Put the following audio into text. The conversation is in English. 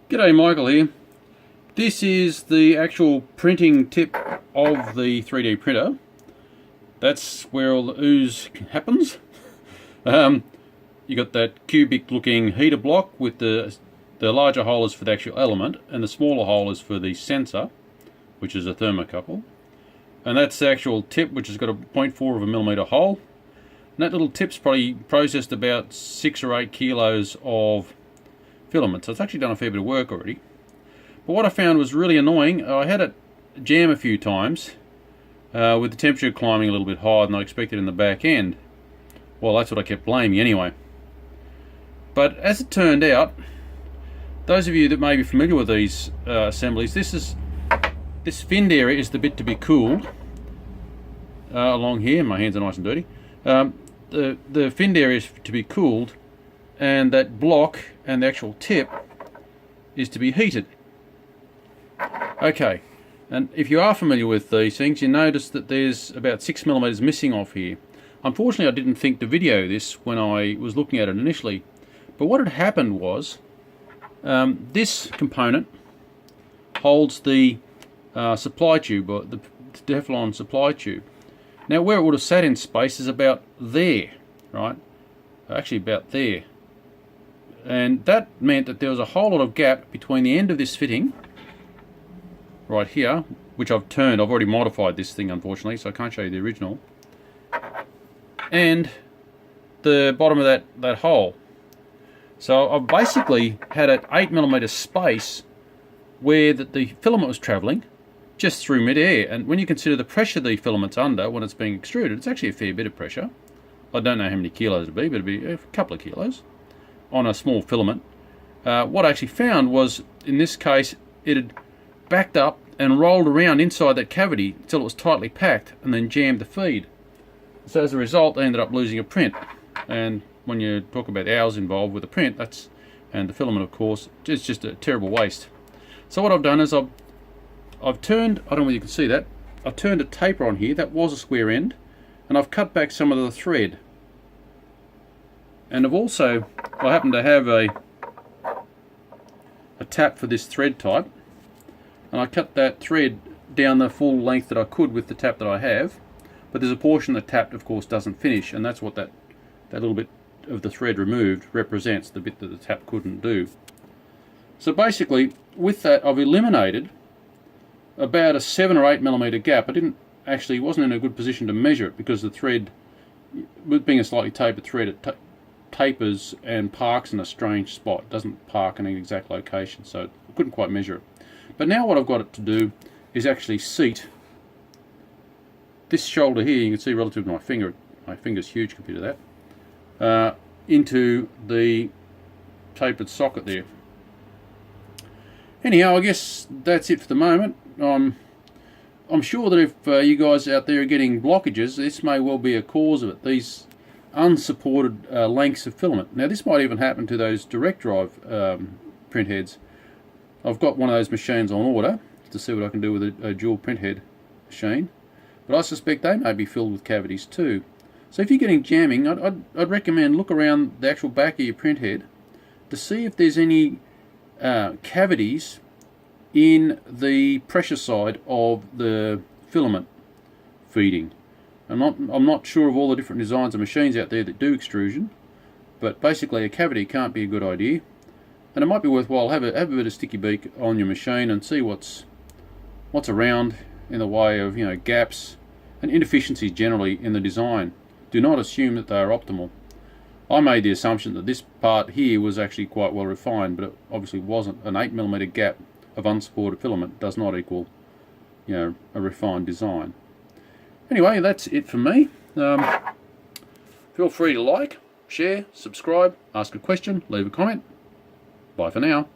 G'day, Michael here. This is the actual printing tip of the 3D printer. That's where all the ooze happens. You got that cubic looking heater block with the larger hole is for the actual element and the smaller hole is for the sensor, which is a thermocouple. And that's the actual tip, which has got a 0.4 of a millimeter hole. And that little tip's probably processed about 6 or 8 kilos of filament, so it's actually done a fair bit of work already. But what I found was really annoying. I had it jam a few times with the temperature climbing a little bit higher than I expected in the back end. Well, that's what I kept blaming anyway. But as it turned out, those of you that may be familiar with these assemblies, this finned area is the bit to be cooled. Along here, my hands are nice and dirty. The finned area is to be cooled, and that block and the actual tip is to be heated. Okay, and if you are familiar with these things, you notice that there's about 6mm missing off here. Unfortunately, I didn't think to video this when I was looking at it initially, but what had happened was this component holds the supply tube, or the Teflon supply tube. Now, where it would have sat in space is about there, right? Actually about there. And that meant that there was a whole lot of gap between the end of this fitting, right here, which I've turned. I've already modified this thing, unfortunately, so I can't show you the original, and the bottom of that hole. So I've basically had an 8mm space where the filament was travelling just through mid-air. And when you consider the pressure the filament's under when it's being extruded, it's actually a fair bit of pressure. I don't know how many kilos it'd be, but it'd be a couple of kilos on a small filament. What I actually found was, in this case, it had backed up and rolled around inside that cavity until it was tightly packed and then jammed the feed. So as a result, I ended up losing a print. And when you talk about hours involved with the print, and the filament, of course, it's just a terrible waste. So what I've done is I've turned, I don't know whether you can see that, I've turned a taper on here. That was a square end, and I've cut back some of the thread. And I happen to have a tap for this thread type, and I cut that thread down the full length that I could with the tap that I have, but there's a portion the tap, of course, doesn't finish, and that's what that little bit of the thread removed represents, the bit that the tap couldn't do. So basically, with that, I've eliminated about a 7 or 8mm gap. Wasn't in a good position to measure it, because the thread, with being a slightly tapered thread, it tapers and parks in a strange spot. It doesn't park in an exact location, so I couldn't quite measure it. But now what I've got it to do is actually seat this shoulder here. You can see relative to my finger's huge compared to that, into the tapered socket there. Anyhow, I guess that's it for the moment. I'm sure that if you guys out there are getting blockages, this may well be a cause of it. These unsupported lengths of filament. Now, this might even happen to those direct drive print heads. I've got one of those machines on order to see what I can do with a dual print head machine, but I suspect they may be filled with cavities too. So if you're getting jamming, I'd recommend look around the actual back of your print head to see if there's any cavities in the pressure side of the filament feeding. I'm not sure of all the different designs of machines out there that do extrusion, but basically a cavity can't be a good idea, and it might be worthwhile have a bit of sticky beak on your machine and see what's around in the way of gaps and inefficiencies generally in the design. Do not assume that they are optimal. I made the assumption that this part here was actually quite well refined, but it obviously wasn't. An 8mm gap of unsupported filament does not equal a refined design. Anyway, that's it from me. Feel free to like, share, subscribe, ask a question, leave a comment. Bye for now.